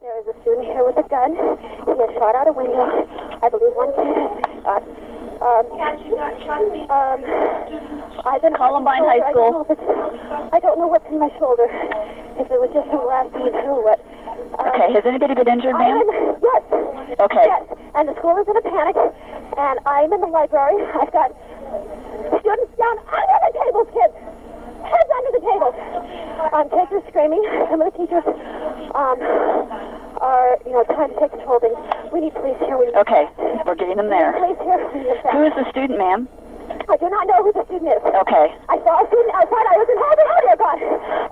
There is a student here with a gun. He has shot out a window. I believe one kid. I've been Columbine High School. I don't know what's in my shoulder. If it was just some last week or what. Okay, has anybody been injured, ma'am? Yes. Okay. Yes, and the school is in a panic, and I'm in the library. I've got students down under the tables, kids. Heads under the tables. Kids are screaming. Some of the teachers are, trying to take control of things. We need police here. Okay, we're getting them there. Police here. Who is the student, ma'am? I do not know who the student is. Okay. I saw a student outside. I was in hall duty. Oh, dear God.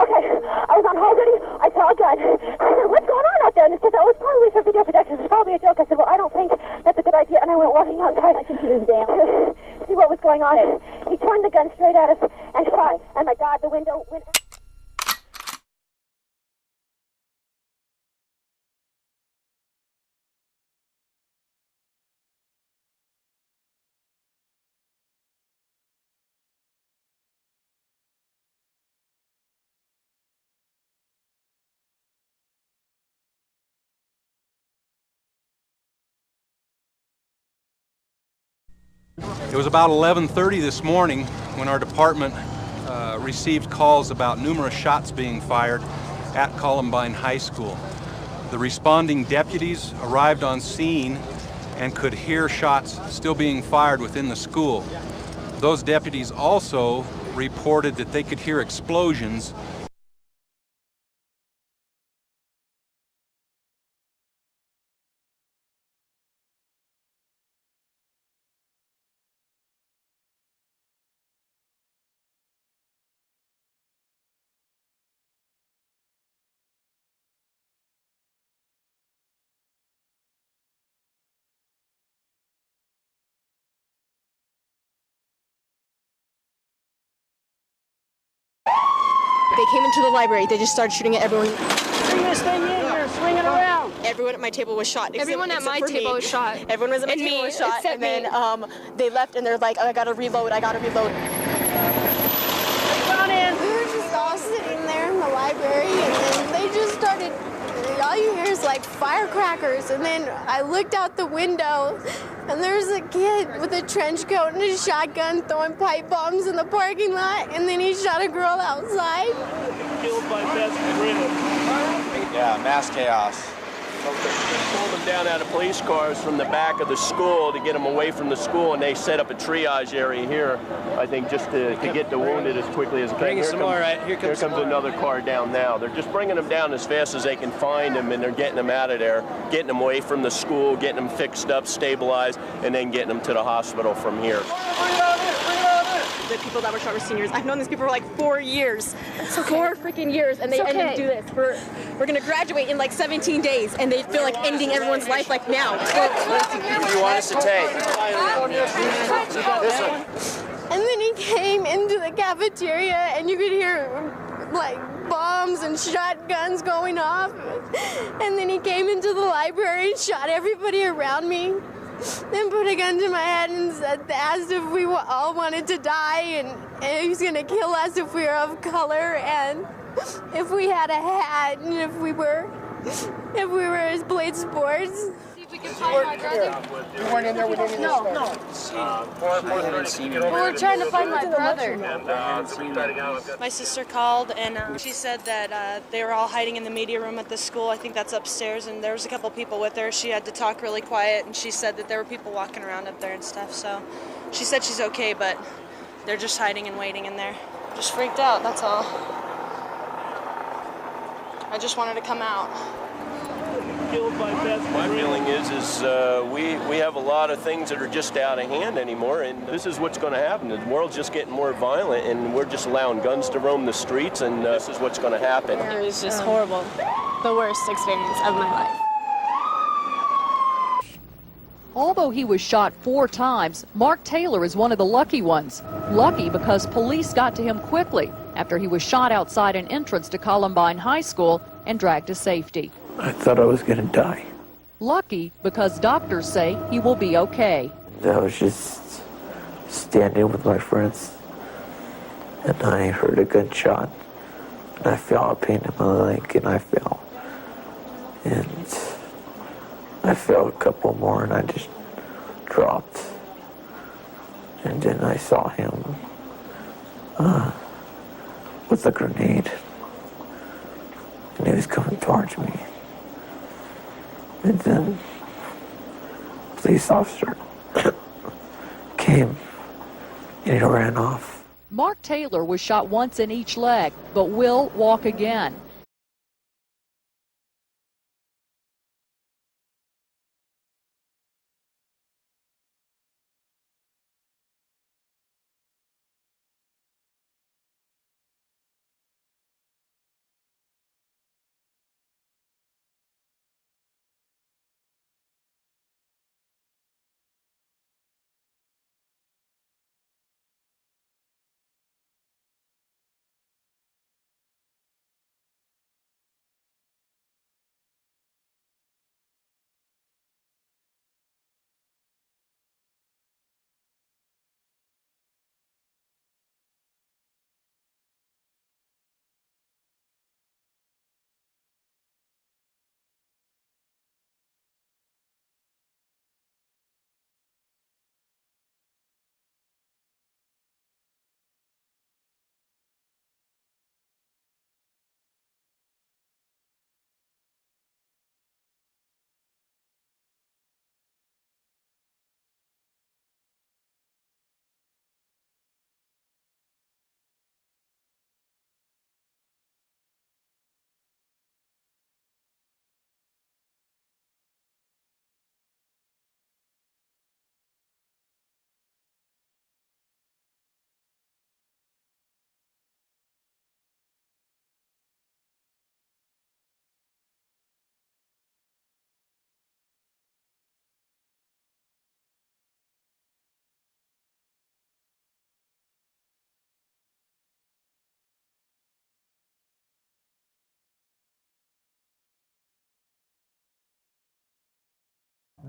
Okay. I was on hall duty. I saw a gun. I said, what's going on out there? And he said, oh, it's probably for video protection. It's probably a joke. I said, well, I don't think that's a good idea. And I went walking outside. I think he was down to see what was going on. He turned the gun straight at us and shot. And my God, the window went... It was about 11:30 this morning when our department received calls about numerous shots being fired at Columbine High School. The responding deputies arrived on scene and could hear shots still being fired within the school. Those deputies also reported that they could hear explosions. They came into the library. They just started shooting at everyone. Bring this thing in here, swing it around. Everyone at my table was shot. Everyone at my table was shot. Everyone was at my table was shot. And then they left and they're like, I gotta reload. Come on in. We were just all sitting there in the library, and then they just started. All you hear is like firecrackers, and then I looked out the window, and there's a kid with a trench coat and a shotgun throwing pipe bombs in the parking lot, and then he shot a girl outside. Killed by best friend. Yeah, mass chaos. They pulled them down out of police cars from the back of the school to get them away from the school, and they set up a triage area here, I think, just to get the wounded as quickly as they can. Here comes another car down now. They're just bringing them down as fast as they can find them, and they're getting them out of there, getting them away from the school, getting them fixed up, stabilized, and then getting them to the hospital from here. The people that were shot were seniors. I've known these people for like 4 years. 4 freaking years, and they ended up do this. We're gonna graduate in like 17 days, and they feel like ending everyone's life like now. What do you want us to take? This one. And then he came into the cafeteria, and you could hear like bombs and shotguns going off. And then he came into the library and shot everybody around me. Then put a gun to my head and asked if we all wanted to die, and he was gonna kill us if we were of color, and if we had a hat, and if we were his played sports. We can find my brother. You weren't in there with any of this? No. We're trying to find my brother. My sister called, and she said that they were all hiding in the media room at the school. I think that's upstairs, and there was a couple people with her. She had to talk really quiet, and she said that there were people walking around up there and stuff. So she said she's okay, but they're just hiding and waiting in there. Just freaked out, that's all. I just wanted to come out. My feeling is we have a lot of things that are just out of hand anymore, and this is what's going to happen. The world's just getting more violent, and we're just allowing guns to roam the streets, and this is what's going to happen. It was just horrible. The worst experience of my life. Although he was shot 4 times, Mark Taylor is one of the lucky ones. Lucky because police got to him quickly after he was shot outside an entrance to Columbine High School and dragged to safety. I thought I was going to die. Lucky because doctors say he will be okay. I was just standing with my friends, and I heard a gunshot, and I felt a pain in my leg, and I fell. And I fell a couple more and I just dropped. And then I saw him with a grenade. And he was coming towards me. And then a police officer came and he ran off. Mark Taylor was shot once in each leg, but will walk again.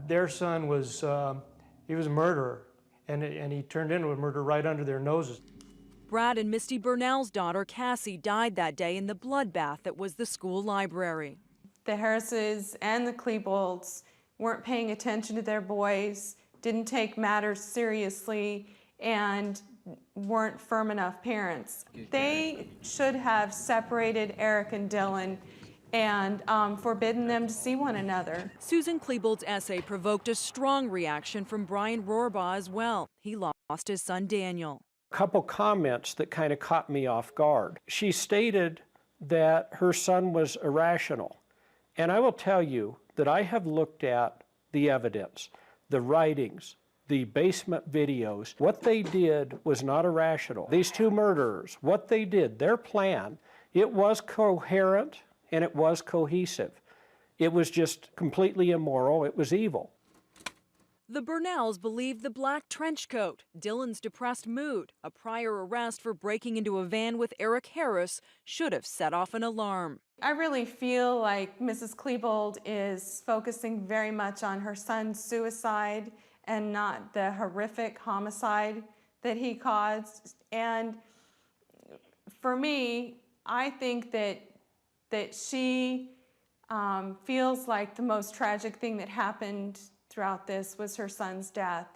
Their son was, he was a murderer, and he turned into a murderer right under their noses. Brad and Misty Burnell's daughter, Cassie, died that day in the bloodbath that was the school library. The Harrises and the Klebold's weren't paying attention to their boys, didn't take matters seriously, and weren't firm enough parents. They should have separated Eric and Dylan and forbidden them to see one another. Susan Klebold's essay provoked a strong reaction from Brian Rohrbaugh as well. He lost his son Daniel. A couple comments that kind of caught me off guard. She stated that her son was irrational. And I will tell you that I have looked at the evidence, the writings, the basement videos. What they did was not irrational. These two murderers, what they did, their plan, it was coherent and it was cohesive. It was just completely immoral. It was evil. The Burnells believed the black trench coat, Dylan's depressed mood, a prior arrest for breaking into a van with Eric Harris should have set off an alarm. I really feel like Mrs. Klebold is focusing very much on her son's suicide and not the horrific homicide that he caused. And for me, I think that she feels like the most tragic thing that happened throughout this was her son's death.